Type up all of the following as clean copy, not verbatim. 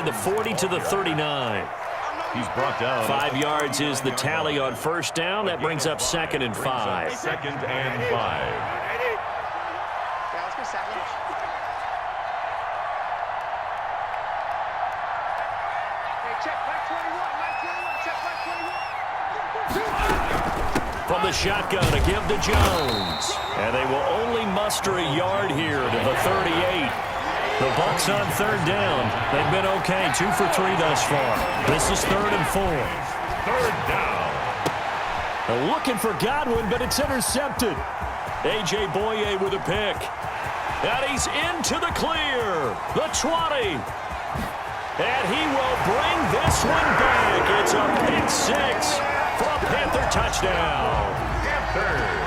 inside the 40 to the 39. He's brought down. 5 yards is the tally on first down. That brings up 2nd and 5. 2nd and 5. From the shotgun, a give to Jones. And they will only muster a yard here to the 38. The Bucs on 3rd down. They've been okay, 2 for 3 thus far. This is 3rd and 4. 3rd down. Looking for Godwin, but it's intercepted. A.J. Boye with a pick. And he's into the clear. The 20. And he will bring this one back. It's a pick 6 for a Panther touchdown. Panthers.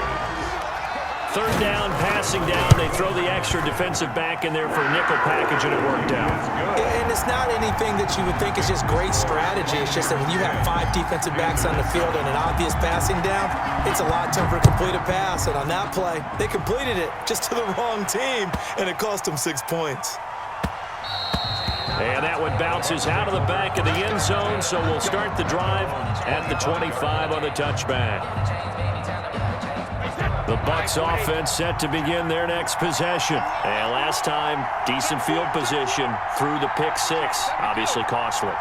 3rd down, passing down. They throw the extra defensive back in there for a nickel package, and it worked out. And it's not anything that you would think is just great strategy. It's just that when you have 5 defensive backs on the field and an obvious passing down, it's a lot tougher to complete a pass. And on that play, they completed it just to the wrong team, and it cost them 6 points. And that one bounces out of the back of the end zone, so we'll start the drive at the 25 on the touchback. The Bucs offense set to begin their next possession. And last time, decent field position through the pick 6. Obviously costly.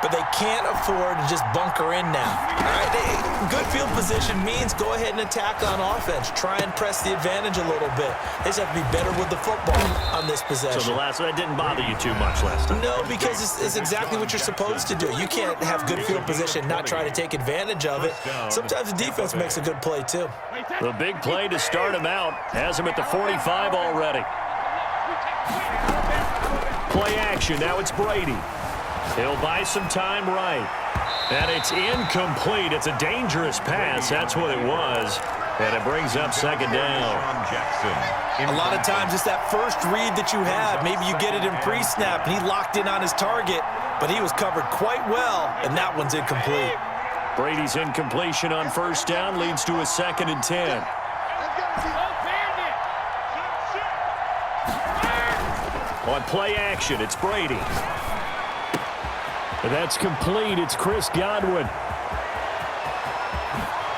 But they can't afford to just bunker in now. All right, good field position means go ahead and attack on offense. Try and press the advantage a little bit. They just have to be better with the football on this possession. So the last one, that didn't bother you too much last time? No, because it's exactly what you're supposed to do. You can't have good field position, not try to take advantage of it. Sometimes the defense makes a good play, too. The big play to start him out has him at the 45 already. Play action. Now it's Brady. He'll buy some time right. And it's incomplete. It's a dangerous pass. That's what it was. And it brings up 2nd down. A lot of times it's that first read that you have. Maybe you get it in pre-snap, and he locked in on his target, but he was covered quite well, and that one's incomplete. Brady's incompletion on first down leads to a 2nd and 10. On play action, it's Brady. That's complete. It's Chris Godwin.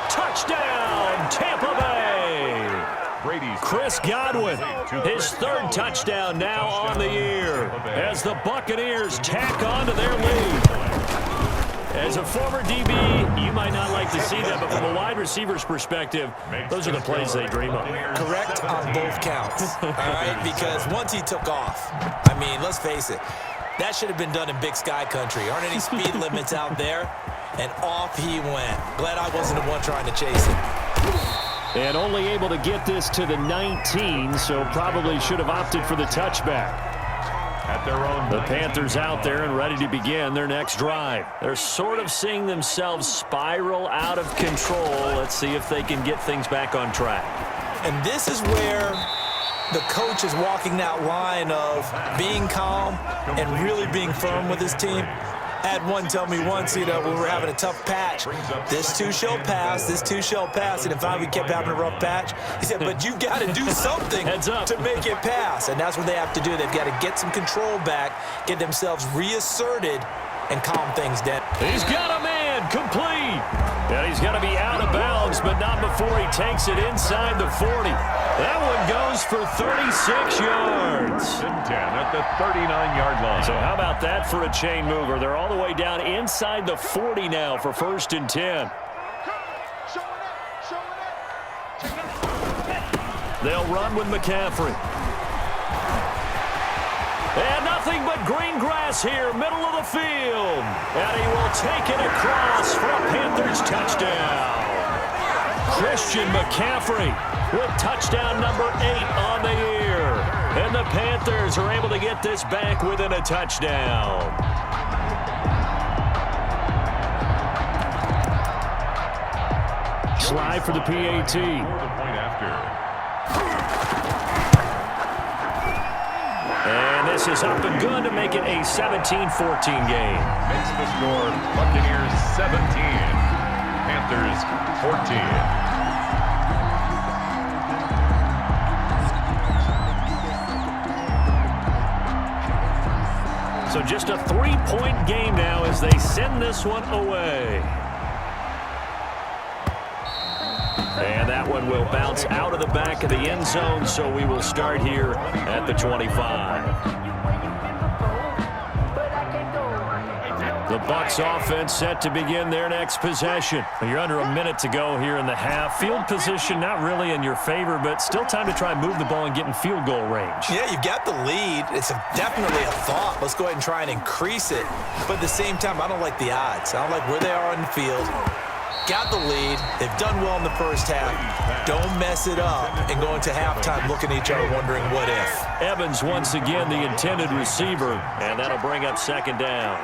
Touchdown, Tampa Bay. Chris Godwin, his 3rd touchdown now on the year as the Buccaneers tack on to their lead. As a former DB, you might not like to see that, but from a wide receiver's perspective, those are the plays they dream of. Correct on both counts, all right? Because once he took off, I mean, let's face it, that should have been done in Big Sky Country. Aren't any speed limits out there? And off he went. Glad I wasn't the one trying to chase him. And only able to get this to the 19, so probably should have opted for the touchback. At their own. The Panthers out there and ready to begin their next drive. They're sort of seeing themselves spiral out of control. Let's see if they can get things back on track. And this is where the coach is walking that line of being calm and really being firm with his team. I had one tell me once, when we were having a tough patch, this too shall pass, this too shall pass. And if we kept having a rough patch, he said, but you got to do something to make it pass. And that's what they have to do. They've got to get some control back, get themselves reasserted, and calm things down. He's got a man complete. And he's going to be out of bounds, but not before he takes it inside the 40. That one goes for 36 yards. 10 at the 39-yard line. So how about that for a chain mover? They're all the way down inside the 40 now for 1st and 10. They'll run with McCaffrey. And nothing but green grass here, middle of the field. And he will take it across for a Panthers touchdown. Christian McCaffrey with touchdown number 8 on the year. And the Panthers are able to get this back within a touchdown. Slide for the PAT. The point after. And this is up and good to make it a 17-14 game. Makes the score Buccaneers 17, Panthers 14. So just a 3-point game now as they send this one away. And that one will bounce out of the back of the end zone, so we will start here at the 25. The Bucs offense set to begin their next possession. You're under a minute to go here in the half. Field position not really in your favor, but still time to try and move the ball and get in field goal range. Yeah, you've got the lead. It's definitely a thought. Let's go ahead and try and increase it. But at the same time, I don't like the odds. I don't like where they are on the field. Got the lead. They've done well in the first half. Don't mess it up and go into halftime looking at each other wondering what if. Evans once again the intended receiver, and that'll bring up second down.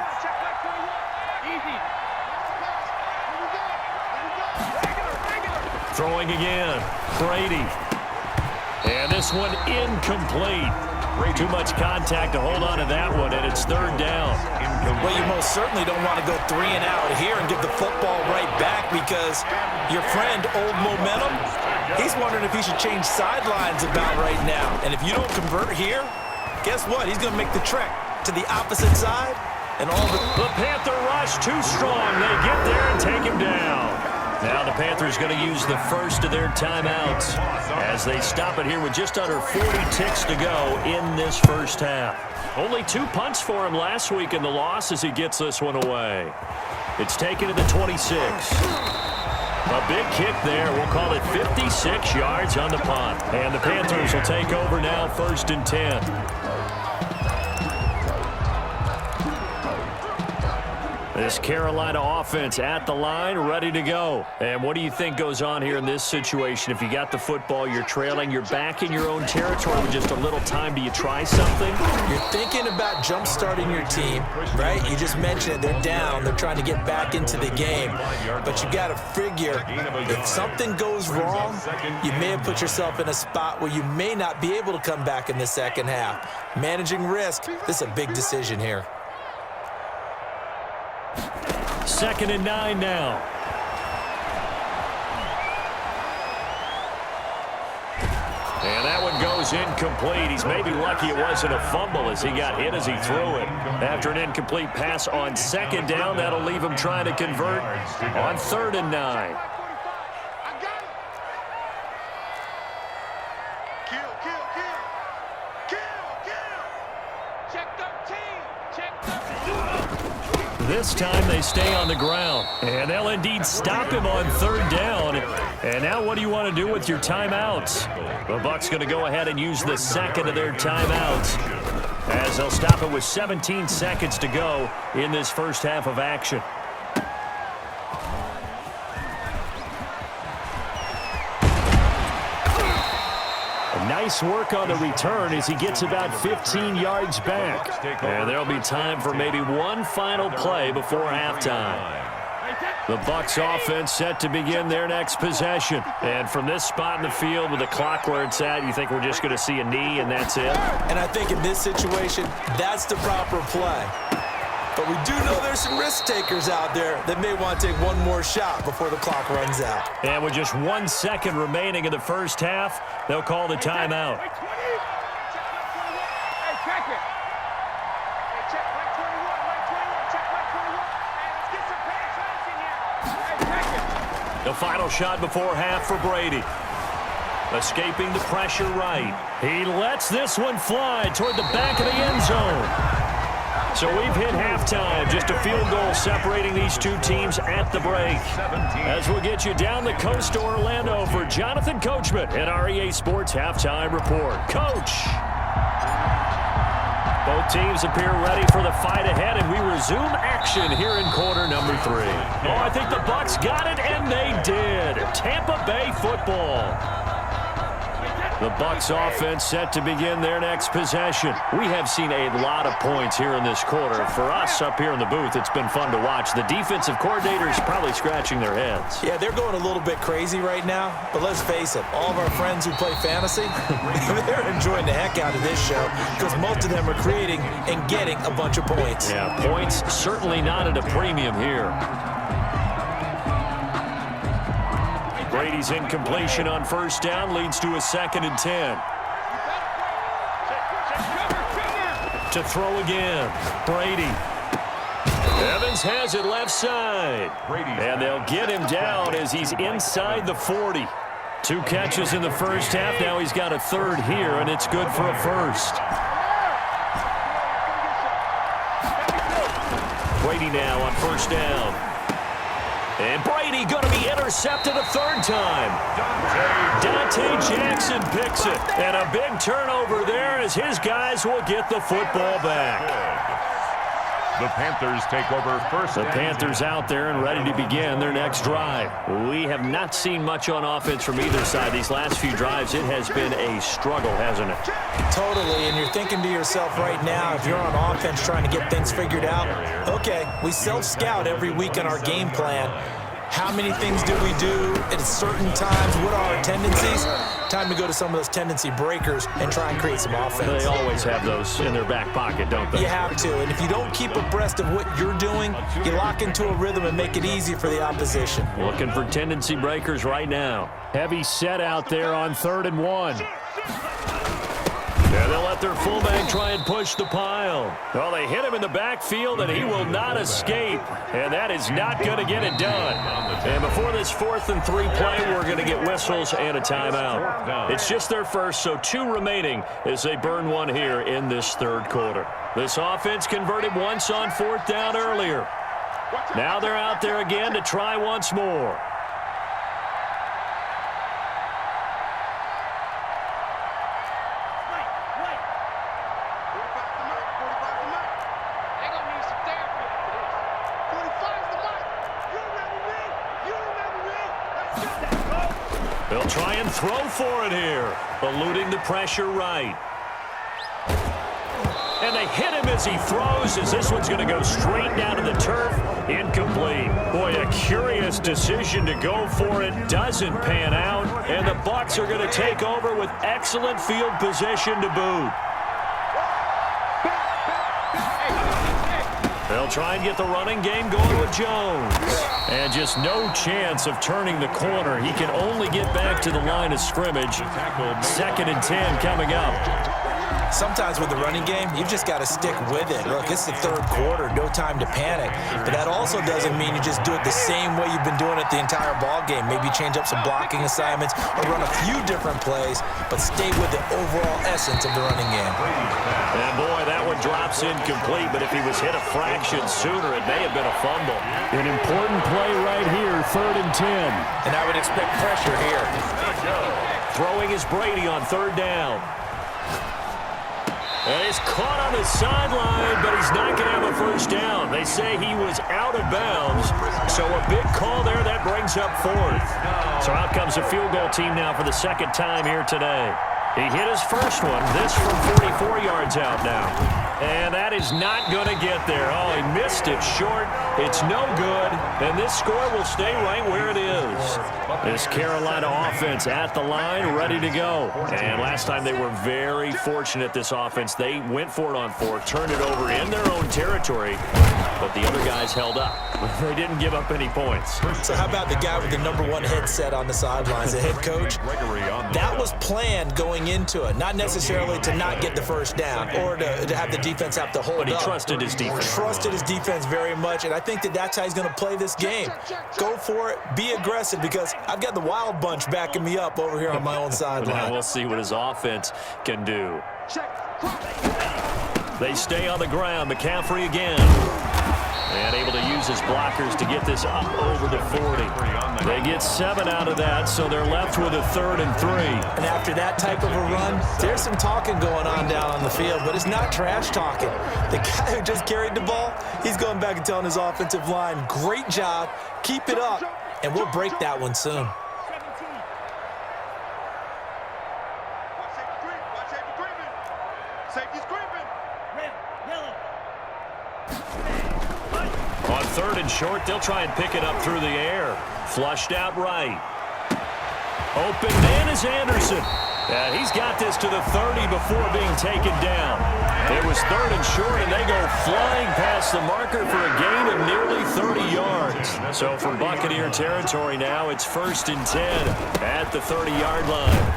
Throwing again, Brady. And this one incomplete. Too much contact to hold on to that one, and it's third down. Well, you most certainly don't want to go 3 and out here and give the football right back because your friend, Old Momentum, he's wondering if he should change sidelines about right now. And if you don't convert here, guess what? He's going to make the trek to the opposite side. And all the Panther rush too strong. They get there and take him down. Now the Panthers going to use the first of their timeouts as they stop it here with just under 40 ticks to go in this first half. Only 2 punts for him last week in the loss as he gets this one away. It's taken to the 26. A big kick there. We'll call it 56 yards on the punt. And the Panthers will take over now, 1st and 10. This Carolina offense at the line, ready to go. And what do you think goes on here in this situation? If you got the football, you're trailing, you're back in your own territory with just a little time. Do you try something? You're thinking about jump-starting your team, right? You just mentioned it. They're down. They're trying to get back into the game. But you got to figure if something goes wrong, you may have put yourself in a spot where you may not be able to come back in the second half. Managing risk, this is a big decision here. 2nd and 9 now. And that one goes incomplete. He's maybe lucky it wasn't a fumble as he got hit as he threw it. After an incomplete pass on 2nd down, that'll leave him trying to convert on 3rd and 9. This time they stay on the ground, and they'll indeed stop him on 3rd down. And now what do you want to do with your timeouts? The Bucs going to go ahead and use the second of their timeouts as they'll stop it with 17 seconds to go in this first half of action. Nice work on the return as he gets about 15 yards back. And there'll be time for maybe one final play before halftime. The Bucs offense set to begin their next possession. And from this spot in the field with the clock where it's at, you think we're just going to see a knee and that's it? And I think in this situation, that's the proper play. But we do know there's some risk takers out there that may want to take one more shot before the clock runs out. And with just 1 second remaining in the first half, they'll call the timeout. The final shot before half for Brady. Escaping the pressure right. He lets this one fly toward the back of the end zone. So we've hit halftime, just a field goal separating these two teams at the break. As we'll get you down the coast to Orlando for Jonathan Coachman at our EA Sports Halftime Report. Coach! Both teams appear ready for the fight ahead, and we resume action here in quarter number 3. Oh, I think the Bucs got it, and they did. Tampa Bay football. The Bucs offense set to begin their next possession. We have seen a lot of points here in this quarter. For us up here in the booth, it's been fun to watch. The defensive coordinators probably scratching their heads. Yeah, they're going a little bit crazy right now. But let's face it, all of our friends who play fantasy, they're enjoying the heck out of this show because most of them are creating and getting a bunch of points. Yeah, points certainly not at a premium here. Brady's incompletion on first down leads to a 2nd and 10. to throw again. Brady. Evans has it left side. And they'll get him down as he's inside the 40. 2 catches in the first half. Now he's got a third here, and it's good for a first. Brady now on first down. And Brady going to be intercepted a third time. Dante Jackson picks it. And a big turnover there as his guys will get the football back. The Panthers take over first. The Panthers out there and ready to begin their next drive. We have not seen much on offense from either side. These last few drives, it has been a struggle, hasn't it? Totally, and you're thinking to yourself right now, if you're on offense trying to get things figured out, okay, we self-scout every week in our game plan. How many things do we do at certain times? What are our tendencies? Time to go to some of those tendency breakers and try and create some offense. They always have those in their back pocket, don't they? You have to, and if you don't keep abreast of what you're doing, you lock into a rhythm and make it easy for the opposition. Looking for tendency breakers right now. Heavy set out there on 3rd and 1. And they'll let their fullback try and push the pile. Well, they hit him in the backfield, and he will not escape. And that is not going to get it done. And before this 4th and 3 play, we're going to get whistles and a timeout. It's just their first, so 2 remaining as they burn one here in this 3rd quarter. This offense converted once on 4th down earlier. Now they're out there again to try once more. They'll try and throw for it here, eluding the pressure right. And they hit him as he throws, as this one's going to go straight down to the turf. Incomplete. Boy, a curious decision to go for it. Doesn't pan out. And the Bucs are going to take over with excellent field position to boot. They'll try and get the running game going with Jones. And just no chance of turning the corner. He can only get back to the line of scrimmage. 2nd and 10 coming up. Sometimes with the running game, you've just got to stick with it. Look, it's the 3rd quarter, no time to panic. But that also doesn't mean you just do it the same way you've been doing it the entire ball game. Maybe change up some blocking assignments or run a few different plays, but stay with the overall essence of the running game. And boy, that one drops incomplete, but if he was hit a fraction sooner, it may have been a fumble. An important play right here, 3rd and 10. And I would expect pressure here. Throwing is Brady on 3rd down. And he's caught on the sideline, but he's not going to have a first down. They say he was out of bounds, so a big call there that brings up 4th. So out comes a field goal team now for the 2nd time here today. He hit his first one, this from 44 yards out now. And that is not going to get there. Oh, he missed it short. It's no good, and this score will stay right where it is. This Carolina offense at the line, ready to go. And last time they were very fortunate, this offense. They went for it on 4, turned it over in their own territory, but the other guys held up. They didn't give up any points. So how about the guy with the #1 headset on the sidelines, the head coach? That was planned going into it, not necessarily to not get the first down or to have the defense have to hold up. But he trusted his defense. Trusted his defense very much, and I think that's how he's going to play this game. Go for it, be aggressive, because I've got the wild bunch backing me up over here on my own sideline. Now we'll see what his offense can do. They stay on the ground. McCaffrey again. And able to use his blockers to get this up over the 40. They get 7 out of that, so they're left with a 3rd and 3. And after that type of a run, there's some talking going on down on the field, but it's not trash talking. The guy who just carried the ball, he's going back and telling his offensive line, great job, keep it up, and we'll break that one soon. On 3rd and short, they'll try and pick it up through the air. Flushed out right. Open man is Anderson. And he's got this to the 30 before being taken down. It was 3rd and short, and they go flying past the marker for a gain of nearly 30 yards. So from Buccaneer territory now, it's 1st and 10 at the 30-yard line.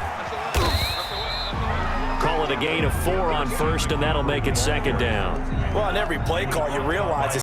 Call call it a gain of 4 on first, and that'll make it second down. Well, on every play call, you realize